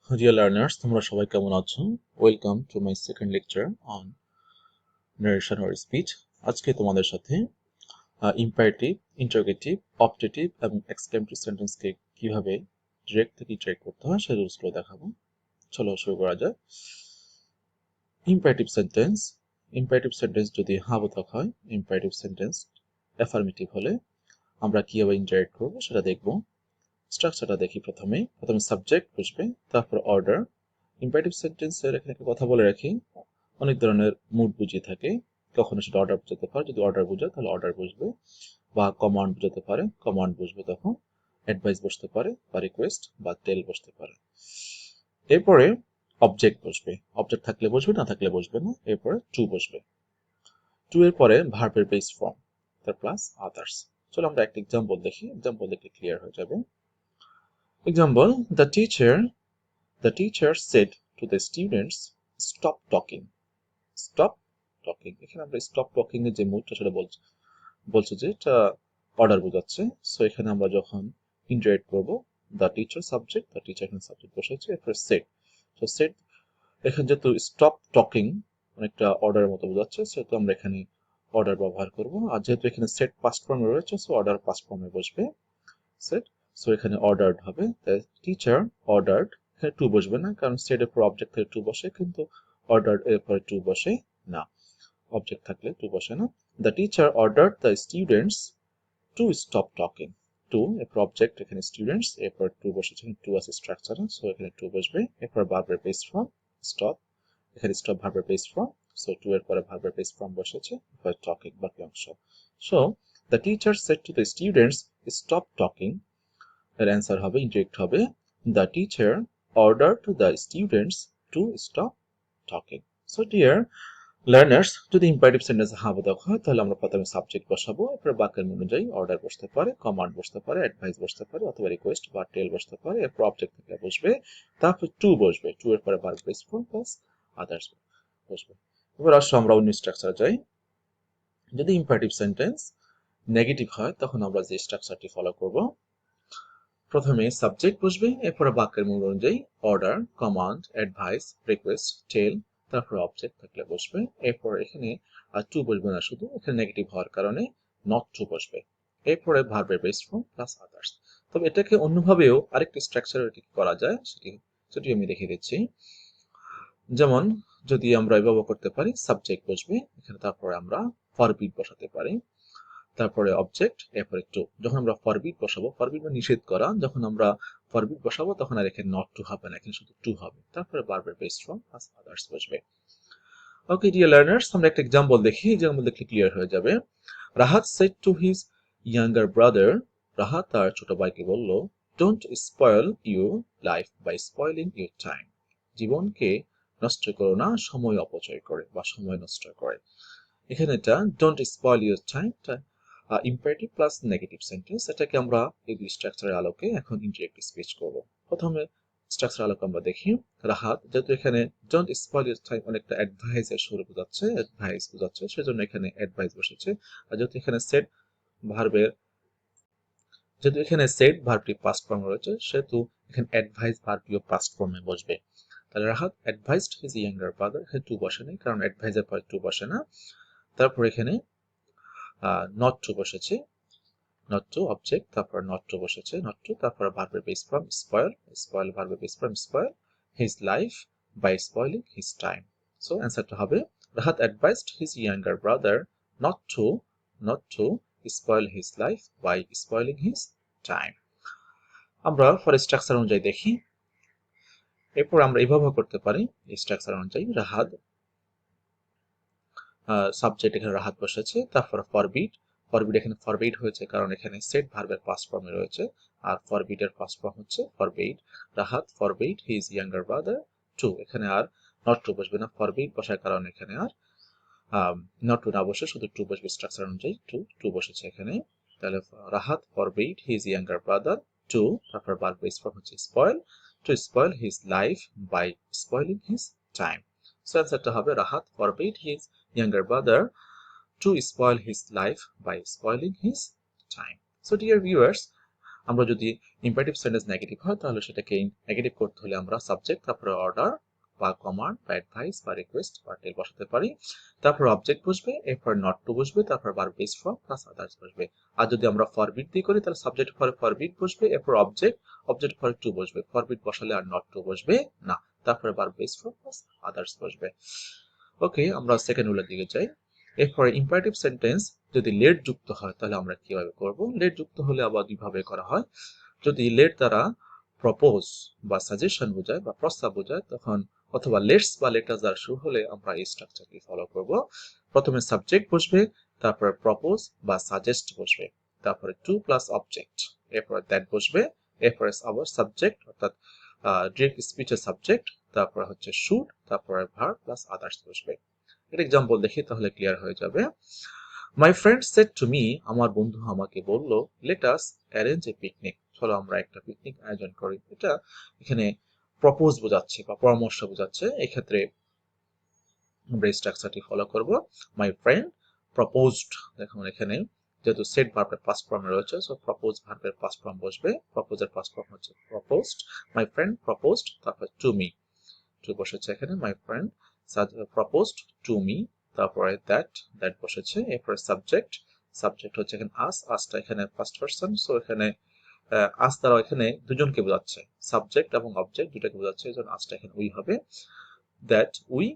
Dear learners, তোমরা সবাই কেমন আছো? Welcome to my second lecture on narration or speech. আজকে তোমাদের সাথে imperative, interrogative, optative এবং exclamative sentence কে কিভাবে direct থেকে indirect করতে হয় সেই রুলসগুলো দেখাবো। চলো শুরু করা যাক। Imperative sentence যদি হ্যাঁ বোধক হয়, imperative sentence affirmative হলে আমরা কিভাবে indirect করব সেটা দেখব। স্ট্রাকচারটা দেখি প্রথমে সাবজেক্ট বুঝবে, তারপর অর্ডার। ইম্পারেটিভ সেন্টেন্সের এখানে একটা কথা বলে রাখি, অনেক ধরনের মুড বুঝিয়ে থাকে। কখনো সেটা অর্ডার বোঝাতে পারে, যদি অর্ডার বোঝায় তাহলে অর্ডার বুঝবে, বা কমান্ড বোঝাতে পারে, কমান্ড বুঝবে তখন। অ্যাডভাইস বসতে পারে, বা রিকোয়েস্ট বা টেল বসতে পারে। এরপরে অবজেক্ট বসবে, অবজেক্ট থাকলে বসবে, না থাকলে বসবে না। এরপরে টু বসবে, টু এর পরে ভার্বের বেস ফর্ম, তার প্লাস আদার্স। চলো আমরা একটা এক্সাম্পল দেখি, এক্সাম্পল দেখলে ক্লিয়ার হয়ে যাবে। Example, the teacher said to the students, stop talking. Stop talking. এখানে আমরা stop talking এর যে মুডটা সেটা বলছে যে এটা অর্ডার বোঝাচ্ছে। সো এখানে আমরা যখন ইন্টারেক্ট করব, the teacher subject, the teacher এখানে সাবজেক্ট বসেছে, এরপর said. So said এখানে যেহেতু stop talking অনেকটা অর্ডারের মতো বোঝাচ্ছে, সেহেতু আমরা এখানে অর্ডার ব্যবহার করব। আর যেহেতু এখানে said past form এ রয়েছে, সো অর্ডার past form এ বসবে। said, সো এখানে অর্ডার্ড হবে। টিচার অর্ডার্ড, এখানে টু বসবে না, কারণ সেড এর পর অবজেক্ট থেকে টু বসে, কিন্তু অর্ডার্ড এর পরে টু বসে না, অবজেক্ট থাকলে টু বসে না। The teacher ordered the students to stop talking. To এরপর অবজেক্ট, এখানে স্টুডেন্টস, এরপর টু বসেছে, টু আছে স্ট্রাকচারে, সো এখানে টু বসবে। এরপর ভার্বের বেস ফর্ম স্টপ, এখানে স্টপ ভার্বের বেস ফর্ম, সো টু এর পরে ভার্বের বেস ফর্ম বসেছে, এরপর টকিং বাকি অংশ। So the teacher said to the students stop talking, এর অ্যান্সার হবে, ইনডিরেক্ট হবে, the teacher ordered the students to stop talking. So dear learners, যদি ইম্পারেটিভ সেন্টেন্স হ্যাঁ বোধক হয় তাহলে আমরা প্রথমে সাবজেক্ট বসাবো, এরপর বাক্যের অনুযায়ী অর্ডার বসতে পারে, কমান্ড বসতে পারে, অ্যাডভাইস বসতে পারে, অথবা রিকোয়েস্ট বা টেল বসতে পারে। এরপর অবজেক্ট থেকে বসবে, তারপর টু বসবে, টু এর পরে verb base form plus others বসবে। এবার আসো আমরা অন্য স্ট্রাকচার যাই। যদি ইম্পারেটিভ সেন্টেন্স নেগেটিভ হয় তখন আমরা যে স্ট্রাকচারটি ফলো করব, প্রথমে সাবজেক্ট বসবে, এরপরে বাক্যের মূল অনুযায়ী অর্ডার, কমান্ড, অ্যাডভাইস, রিকোয়েস্ট, টেল, তারপর অবজেক্ট থাকলে বসবে। এরপর এখানে টু বসবে না, শুধু এখানে নেগেটিভ হওয়ার কারণে নট টু বসবে। এরপরে ভার্বের বেস ফর্ম প্লাস আদার্স। তবে এটাকে অন্যভাবেও আরেকটি স্ট্রাকচার করা যায়, সেটি আমি দেখিয়ে দিচ্ছি। যেমন যদি আমরা এভাবে করতে পারি, সাবজেক্ট বসবে এখানে, তারপরে আমরা ফরবিড বসাতে পারি, তারপরে অবজেক্ট, এরপরে টু। যখন আমরা ফরবিড বসাবো, ফরবিড মানে নিষেধ করা, যখন আমরা ফরবিড বসাবো তখন আর এখানে নট টু হবে না, এখানে শুধু টু হবে, তারপরে ভার্বের বেস ফর্ম প্লাস আদার্স বসবে। ওকে ডিয়ার লার্নার্স, আমরা একটা এক্সাম্পল দেখি, এক্সাম্পল দেখলে ক্লিয়ার হয়ে যাবে। Rahat said to his younger brother, Rahat তার ছোট ভাইকে বলল, don't spoil your life by spoiling your time. জীবনকে নষ্ট করো না সময় অপচয় করে বা সময় নষ্ট করে। এখানে এটা don't spoil your time, imperative plus negative sentence. এটাকে আমরা এই দুই স্ট্রাকচারের আলোকে এখন ইন্ডিরেক্ট স্পিচ করব। প্রথমে স্ট্রাকচার আলোকে আমরা দেখি, রাহাত যেহেতু এখানে ডোন্ট স্পয়েল ইউর টাইম অনেকটা অ্যাডভাইস এর সুরে বোঝাচ্ছে, অ্যাডভাইস বোঝাচ্ছে, সেজন্য এখানে অ্যাডভাইস বসেছে। আর যেহেতু এখানে সেড ভার্বটি পাস্ট ফর্ম রয়েছে, সেহেতু এখানে অ্যাডভাইস ভার্বটিও পাস্ট ফর্মে বসবে। তাহলে Rahat advised his younger brother, এখানে টু বসে নেই কারণ অ্যাডভাইসের পরে টু বসে না। তারপর এখানে নট টু বসেছে, নট টু অবজেক্ট, তারপর নট টু বসেছে, নট টু, তারপর ভার্বের বেস ফর্ম স্পয়েল, স্পয়েল ভার্বের base form spoil his life by spoiling his time. So অ্যান্সারটা হবে, Rahat advised his younger brother not to spoil his life by spoiling his time. আমরা পরে structure অনুযায়ী দেখি। এরপর আমরা এভাবে করতে পারি, এই স্ট্রাকচার অনুযায়ী রাহাত সাবজেক্ট, এখানে রাহাত বসেছে, তারপর ফরবিড এখানে ফরবিড হয়েছে কারণ এখানে সেড ভার্বের পাস্ট ফর্মে রয়েছে, আর ফরবিড এর পাস্ট ফর্ম হচ্ছে forbade. Rahat forbade his younger brother to, এখানে আর নট টু বসবে না, ফরবিড বসার কারণে এখানে আর নট টু না বসে শুধু টু বসবে, স্ট্রাকচার অনুযায়ী টু বসেছে এখানে। তাহলে Rahat forbade his younger brother to, তারপর ভার্ব বেস ফর্ম হচ্ছে spoil, to spoil his life by spoiling his time. So অ্যান্সারটা হবে, Rahat forbade his younger brother to spoil his life by spoiling his time. So dear viewers, আমরা যদি imperative sentence negative হয় তাহলে সেটাকে negative করতে হলে আমরা সাবজেক্ট তারপরে অর্ডার বা কমান্ড বা অ্যাডভাইস বা রিকোয়েস্ট বা টেল বসাতে পারি, তারপর অবজেক্ট বসবে, এরপর নট টু বসবে, তারপর verb base form plus others বসবে। আর যদি আমরা ফরবিট দিয়ে করি তাহলে সাবজেক্ট পরে ফরবিট বসবে, এরপর অবজেক্ট, অবজেক্ট পরে টু বসবে, ফরবিট বসালে আর নট টু বসবে না, তারপরে verb base form plus others বসবে। ওকে, আমরা সেকেন্ড রুলের দিকে যাই। এরপরে ইম্পারেটিভ সেন্টেন্স যদি লেট যুক্ত হয় তাহলে আমরা কিভাবে করব? লেট যুক্ত হলে আবার দুইভাবে করা হয়। যদি লেট দ্বারা প্রপোজ বা সাজেশন বোঝায় বা প্রস্তাব বোঝায় তখন, অথবা লেটস বা লেটার্স দ্বারা শুরু হলে আমরা এই স্ট্রাকচারটি ফলো করব। প্রথমে সাবজেক্ট বসবে, তারপরে প্রপোজ বা সাজেস্ট বসবে, তারপরে টু প্লাস অবজেক্ট, এরপরে দ্যাট বসবে, এরপরে আবার সাবজেক্ট অর্থাৎ ডিরেক্ট স্পিচের সাবজেক্ট, তারপরে হচ্ছে শুড, তারপরে ভার্ব প্লাস আদার্স বসবে। এর এক্সাম্পল দেখি তাহলে ক্লিয়ার হয়ে যাবে। My friend shed to me, আমার বন্ধু আমাকে বলল, let us arrange a picnic, চলো আমরা একটা পিকনিক আয়োজন করি। এটা এখানে প্রপোজ বোঝাচ্ছে বা পরামর্শ বোঝাচ্ছে। এক্ষেত্রে আমরা এই স্ট্রাকচারটি ফলো করব। মাই ফ্রেন্ড প্রপোজড, দেখুন এখানে যেহেতু সেড ভার্বের পাস্ট ফর্মে রয়েছে সো প্রপোজ ভার্বের পাস্ট ফর্ম বসবে, প্রপোজের পাস্ট ফর্ম হচ্ছে প্রপোজড। মাই ফ্রেন্ড প্রপোজড, তারপর টু মি, টু বসেছে এখানে, my friend proposed to me, তারপরে দ্যাট, দ্যাট বসেছে, এরপরে সাবজেক্ট, সাবজেক্ট হচ্ছে এখানে আস, আসটা এখানে ফার্স্ট পারসন, সো এখানে আস দ্বারা এখানে দুজনকে বোঝাচ্ছে, সাবজেক্ট এবং অবজেক্ট দুটাকে বোঝাচ্ছে, এই জন্য আসটা এখানে উই হবে, দ্যাট উই,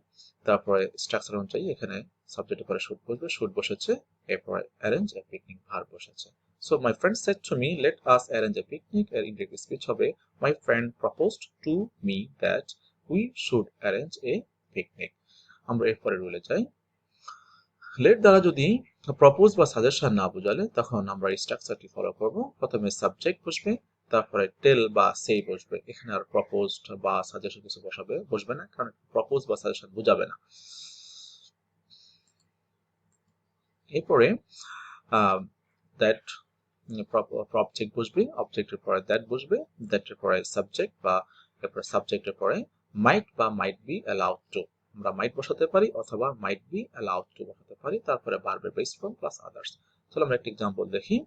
তারপরে স্ট্রাকচার অনুযায়ী এখানে সাবজেক্টের পরে শুড বসবে, শুড বসেছে, এরপরে অ্যারেঞ্জ এ পিকনিক ভার্ব বসেছে। So my friend shed to me let us arrange a picnic, এর ইনডিরেক্ট স্পিচ হবে my friend proposed to me that we should arrange a picnic. আমরা এরপরে রুলে যাই। লেট দ্বারা যদি প্রপোজ বা সাজেশন না বোঝালে তখন আমরা এই স্ট্রাকচারটি ফলো করব। প্রথমে সাবজেক্ট বসবে, তারপরে টেল বা সেই বসবে। এখানে আর প্রপোজড বা সাজেশন কিছু বসবে না, কারণ প্রপোজ বা সাজেশন বোঝাবে না। এরপরে দ্যাট অবজেক্ট বসবে, অবজেক্টের পরে দ্যাট বসবে, দ্যাটের পরে সাবজেক্ট বা এরপরে সাবজেক্টের পরে মাইট বা মাইট বি অ্যালাউড টু, আমরা মাইট বসাতে পারি অথবা মাইট বি অ্যালাউড টু বসাতে পারি, তারপরে ভার্বের বেস ফর্ম প্লাস আদার্স। চলো আমরা একটা এক্সাম্পল দেখি।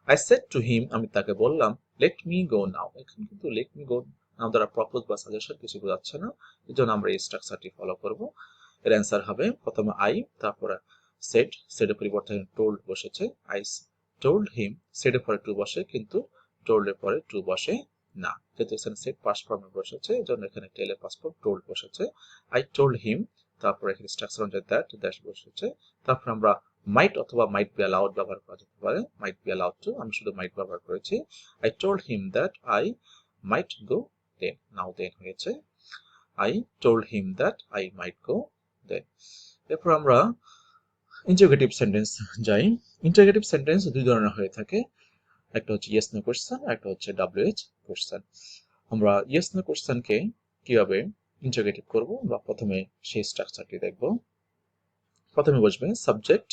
আই সেড টু হিম, আমি তাকে বললাম, লেট মি গো নাও। এখানে কিন্তু লেট মি গো নাও দ্বারা প্রপোজ বা সাজেশন কিছু বোঝাচ্ছে না, এই জন্য আমরা এই স্ট্রাকচারটি ফলো করব। এর অ্যান্সার হবে প্রথমে আই, তারপরে সেড, সেডের পরিবর্তে টোল্ড বসেছে, আই টোল্ড হিম, সেডের পরে টু বসে কিন্তু টোল্ডের পরে টু বসে না, যেহেতু এখানে সেড পাস্ট ফর্মে বসেছে এই জন্য এখানে টেলের পাস্ট ফর্ম টোল্ড বসেছে। আই টোল্ড হিম, তারপরে এখানে স্ট্রাকচার অনুযায়ী দ্যাট, দ্যাট বসেছে, তারপর আমরা মাইট অথবা মাইট বি অ্যালাউড ব্যবহার করা যেতে পারে, মাইট বি অ্যালাউড টু, আমি শুধু মাইট ব্যবহার করেছি। I told him that I might go then, now then হয়েছে, I told him that I might go then. এরপর আমরা ইন্টারোগেটিভ সেন্টেন্স যাই। ইন্টারোগেটিভ সেন্টেন্স দুই ধরনের হয়ে থাকে, একটা হচ্ছে ইয়েস নো কোশ্চেন, একটা হচ্ছে WH কোশ্চেন। আমরা ইয়েস নো কোশ্চেনকে কিভাবে ইন্টারোগেটিভ করব বা প্রথমে সেই স্ট্রাকচারটি দেখব। প্রথমে বসবে subject,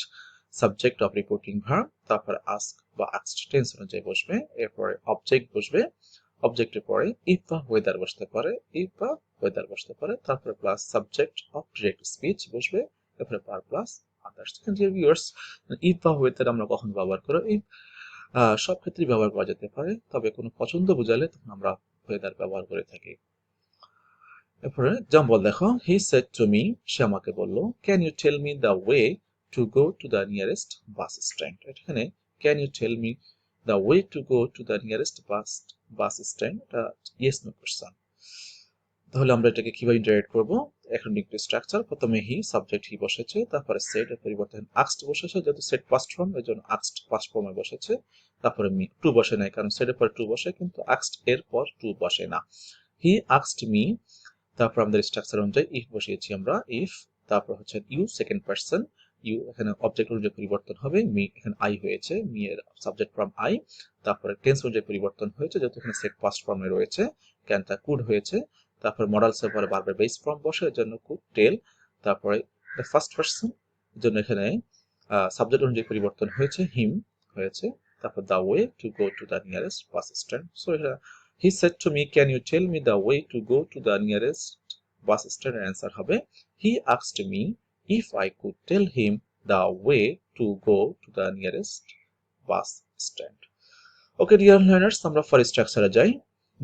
subject of reporting verb, তারপর আস্ক বা আস্কড টেন্স অনুযায়ী বসবে, এরপরে অবজেক্ট বসবে, অবজেক্টের পরে ইফ বা ওয়েদার বসতে পারে, ইফ বা ওয়েদার বসতে পারে, তারপরে plus subject of direct speech বসবে, এরপরে পার plus others. Dear viewers, if বা ওয়েদার আমরা কখন ব্যবহার করব? ইফ সব ক্ষেত্রেই ব্যবহার করা যেতে পারে, তবে কোনো পছন্দ বোঝালে তখন আমরা ওয়েদার ব্যবহার করে থাকি। এরপরে এক্সাম্পল দেখো, হি সেড টু মি, সে আমাকে বলল, can you tell me the way to go to the nearest bus stand. এখানে can you tell me the way to go to the nearest bus stand, এটা yes no question. তাহলে আমরা এটাকে কিভাবে interact করব? এখন একটু স্ট্রাকচার, প্রথমে হি, সাবজেক্ট হি বসেছে, তারপরে সেড এর পরিবর্তে আস্কড বসেছে, যেহেতু সেড পাস্ট ফর্ম এর জন্য আস্কড পাস্ট ফর্মে বসেছে, তারপরে মি, টু বসে নাই কারণ সেড এর পরে টু বসে কিন্তু আস্কড এর পর টু বসে না। হি আস্কড মি, তারপর আমাদের স্ট্রাকচার অনুযায়ী ইফ বসিয়েছি আমরা, ইফ, তারপর হচ্ছে ইউ সেকেন্ড পারসন, ইউ এখানে অবজেক্ট অনুযায়ী পরিবর্তন হবে, মি এখানে আই হয়েছে, মি এর সাবজেক্ট ফর্ম আই, তারপরে টেন্স অনুযায়ী পরিবর্তন হয়েছে যেহেতু এখানে সেড পাস্ট ফর্মে রয়েছে, ক্যানটা কুড হয়েছে, তারপর মডাল এর পরে ভার্বের বেস ফর্ম বসে এর জন্য কুড টেল, তারপরে ফার্স্ট পারসন এর জন্য এখানে সাবজেক্ট অনুযায়ী পরিবর্তন হয়েছে, হিম হয়েছে, তারপর the way to go to the nearest bus stand. So এটা he said to me, can you tell me the way to go to the nearest bus stand? Answer হবে, he asked me if I could tell him the way to go to the nearest bus stand. Okay dear learners, আমরা for স্ট্রাকচারে যাই।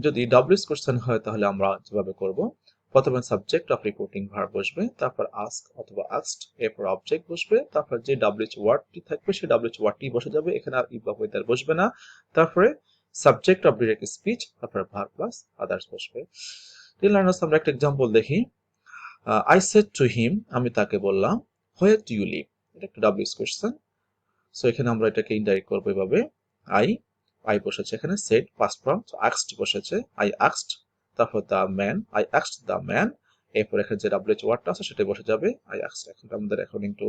যদি WS question হয় তাহলে আমরা যেভাবে করব, প্রথমে সাবজেক্ট অফ রিপোর্টিং ভার্ব বসবে, তারপর আস্ক অথবা আস্কড, এরপর অবজেক্ট বসবে, তারপর যে ডাব্লিউএইচ ওয়ার্ডটি থাকবে সেই ডাব্লিউএইচ ওয়ার্ডটি বসে যাবে, এখানে আর ইফ বা ওয়েদার বসবে না। তারপরে সাবজেক্ট অফ ডিরেক্ট স্পিচ, তারপরে ভার্ব প্লাস আদার্স বসবে। ডিয়ার লার্নার্স, আমরা একটা এক্সাম্পল দেখি। আই সেড টু হিম, আমি তাকে বললাম, হোয়ার ডু ইউ লিভ, এটা একটা ডাব্লিউএস কোশ্চেন। সো এখানে আমরা এটাকে ইনডাইরেক্ট করবো এভাবে, আই বসেছে এখানে, সেড পাস্ট ফর্ম, আস্কড বসেছে, আই আস্কড, তারপর the man, I asked the man, এরপর এখানে যে ডাব্লিউএইচ ওয়ার্ডটা আছে সেটা বসে যাবে, আই আস্কড। এখন আমাদের according to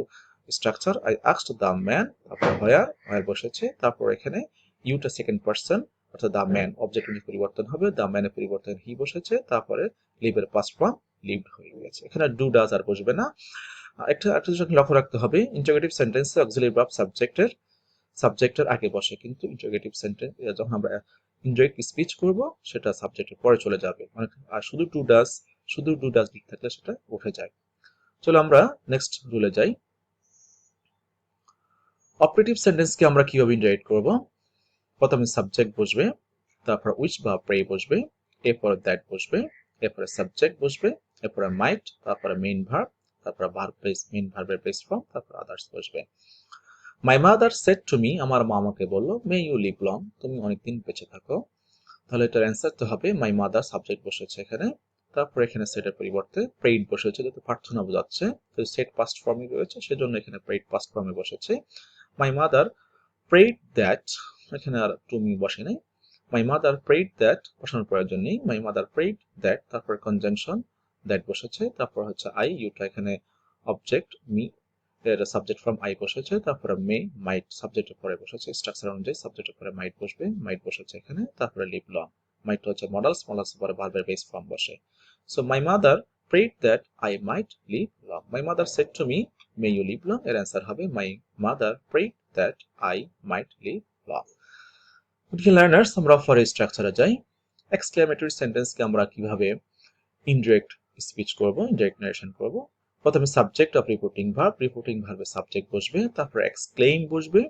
structure, I asked the man, তারপর হোয়ার বসেছে, তারপর এখানে ইউটা সেকেন্ড পারসন, অর্থাৎ দ্য ম্যান অবজেক্ট পরিবর্তন হবে, দ্য ম্যানের পরিবর্তন হি বসেছে, তারপরে লিভের পাস্ট ফর্ম লিভড হয়ে গেছে, এখানে ডু ডাজ আর বসবে না। একটা জিনিস লক্ষ্য রাখতে হবে, ইন্টারোগেটিভ সেন্টেন্সে অক্সিলারি ভার্ব সাবজেক্টের আগে বসে, কিন্তু ইন্টারোগেটিভ সেন্টেন্স যখন আমরা ইনডাইরেক্ট স্পিচ করব সেটা সাবজেক্টের পরে চলে যাবে, আর শুধু ডু ডাজ লিখ থাকলে সেটা উঠে যায়। চলো আমরা নেক্সট রুলে যাই। অপারেটিভ সেন্টেন্সকে আমরা কিভাবে ইনডাইরেক্ট করব, প্রথমে সাবজেক্ট বসবে, তারপর উইচ বা প্রে বসবে, এরপর দ্যাট বসবে, এরপরে সাবজেক্ট বসবে, এরপরে মাইট, তারপরে মেইন ভার্ব, তারপরে ভার্ব প্লেস, মেইন ভার্বের প্লেস ফর্ম, তারপর আদার্স বসবে। My mother said to me, আমার মা আমাকে বললো, মে ইউ লিভ লং, তুমি অনেকদিন বেঁচে থাকো। তাহলে এটার অ্যান্সার তো হবে মাই মাদার, সাবজেক্ট বসেছে এখানে, তারপর এখানে সেটের পরিবর্তে প্রেইড বসেছে, যেহেতু প্রার্থনা বোঝাচ্ছে, তো সেট পাস্ট ফর্মে রয়েছে সেজন্য এখানে প্রেইড পাস্ট ফর্মে বসেছে। মাই মাদার প্রেইড দ্যাট, এখানে আর টু মি বসে নাই, মাই মাদার প্রেইড দ্যাট বসানোর প্রয়োজন নেই, মাই মাদার প্রেইড দ্যাট, তারপর কনজাংশন দ্যাট বসেছে, তারপর হচ্ছে আই, ইউটা এখানে অবজেক্ট, মি এর সাবজেক্ট ফ্রম আই বসেছে, তারপরে মে মাইট সাবজেক্টের পরে বসেছে, স্ট্রাকচার অনুযায়ী সাবজেক্টের পরে মাইট বসবে, মাইট বসেছে এখানে, তারপরে লিভ লং, মাইট হচ্ছে মডেলস পরে ভার্বের বেস ফর্ম বসে। So my mother prayed that I might live long. My mother said to me, may you live long, এর অ্যান্সার হবে my mother prayed that I might live long. Okay learners, আমরা for স্ট্রাকচারে যাই। Exclamatory সেন্টেন্সকে আমরা কিভাবে indirect speech করব, indirect narration করব। প্রথমে subject of reporting ভার্বের সাবজেক্ট বসবে, তারপর এক্সক্লেইম বসবে,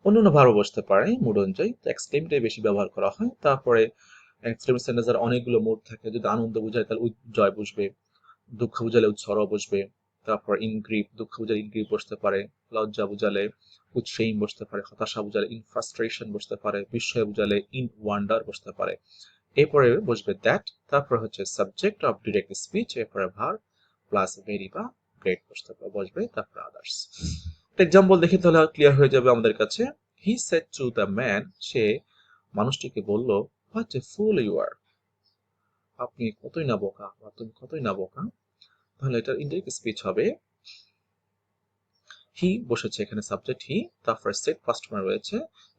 অন্যান্য ভার্ব বসতে পারে মুড অনুযায়ী, তো এক্সক্লেইমটাই বেশি ব্যবহার করা হয়। তারপরে এক্সক্লেম সেন্টেন্সের অনেকগুলো মুড থাকে, যদি আনন্দ বোঝায় তাহলে উজ্জয় বসবে, দুঃখ বুঝালে উৎসর বসবে, তারপর ইনগ্রিপ, দুঃখ বুঝালে ইনগ্রিপ বসতে পারে, লজ্জা বুঝালে উৎসেইম বসতে পারে, হতাশা বুঝালে ইন ফ্রাস্ট্রেশন বসতে পারে, বিস্ময় বুঝালে ইন ওয়ান্ডার বসতে পারে। এরপরে বসবে দ্যাট, তারপর হচ্ছে সাবজেক্ট অফ ডিরেক্ট স্পিচ, এরপরে ভার্ব প্লাস ভেরি বা গ্রেট বসবে, তারপর আদার্স। এক্সাম্পল দেখি তাহলে ক্লিয়ার হয়ে যাবে আমাদের কাছে। He said to the man, সে মানুষটিকে বলল, হোয়াট এ ফুল ইউ আর, আপনি কতই না বোকা বা তুমি কতই না বোকা। তাহলে এটার ইনডাইরেক্ট স্পিচ হবে, হি বসেছে এখানে সাবজেক্ট হি, তারপর সেড পাস্ট ফর্ম রয়েছে,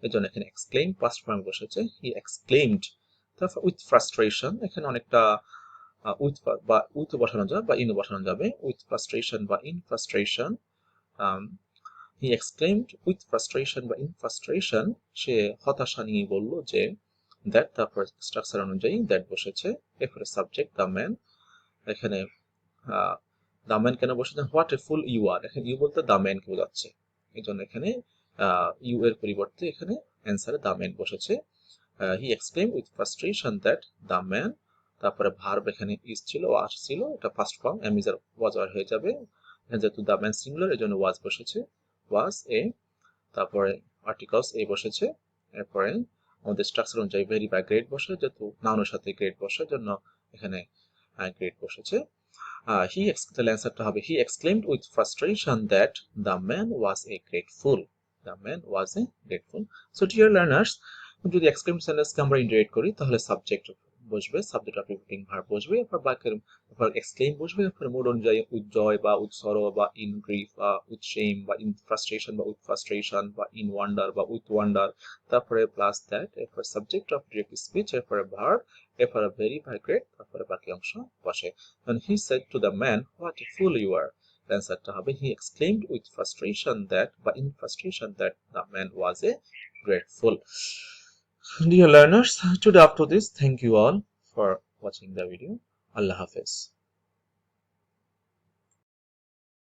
এজন্য এখানে এক্সক্লেইম পাস্ট ফর্ম বসেছে, হি এক্সক্লেইমড, তারপর উইথ ফ্রাস্ট্রেশন, এখানে অনেকটা উইথ বসানো যাবে বা ইন বসানো যাবে, উইথ ফ্রাস্ট্রেশন বা in frustration, he exclaimed with frustration বা ইন ফ্রাস্ট্রেশন, সে হতাশা নিয়ে বলল যে, দ্যাট, তারপর স্ট্রাকচার অনুযায়ী দ্যাট বসেছে, এরপরে সাবজেক্ট দ্য ম্যান, এখানে দ্য ম্যান কেন বসেছে, হোয়াট এ ফুল ইউ আর, এখানে ইউ বলতে দ্য ম্যানকে বোঝাচ্ছে, এই জন্য এখানে ইউ এর পরিবর্তে এখানে অ্যান্সারে দ্য ম্যান বসেছে। He exclaim with frustration that the man, তারপরে ভার্ব এখানে ইজ ছিল, ওয়াজ ছিল, এটা first form am is are was আর হয়ে যাবে, যেহেতু দ্য ম্যান সিঙ্গুলার এই জন্য ওয়াজ বসেছে, ওয়াজ এ, তারপরে আর্টিকলস এ বসেছে, এরপরে আমাদের স্ট্রাকচার অনুযায়ী ভেরি বা গ্রেড বসে, যেহেতু নাউনের সাথে গ্রেড বসে জন্য এখানে গ্রেড বসেছে। তাহলে অ্যান্সারটা হবে, he exclaimed with frustration that the man was a great fool, the man was a great fool. So dear learners, যদি এক্সক্লেম সেন্টেন্সকে আমরা ইনডাইরেক্ট করি তাহলে সাবজেক্ট বসবে, সাবজেক্ট অফ রিপিটিং ভার্ব বসবে, এরপর বাক্যের এক্সক্লেইম বসবে, এরপর মুড অনুযায়ী উইথ জয় বা উইথ সরো বা ইন গ্রিফ বা উইথ শেম বা ইন ফ্রাস্ট্রেশন বা উইথ ফ্রাস্ট্রেশন বা ইন ওয়ান্ডার বা উইথ ওয়ান্ডার, তারপরে প্লাস দ্যাট, এরপর সাবজেক্ট অফ ডিরেক্ট স্পিচ, এরপরে ভার্ব, এরপরে ভেরি বা গ্রেট, তারপরে বাকি অংশ বসে। And he said to the man, what a fool you are. The answer to হবে, he exclaimed with frustration that, but in frustration that the man was a great fool. Dear learners, today up to this, thank you all for watching the video. Allah Hafiz.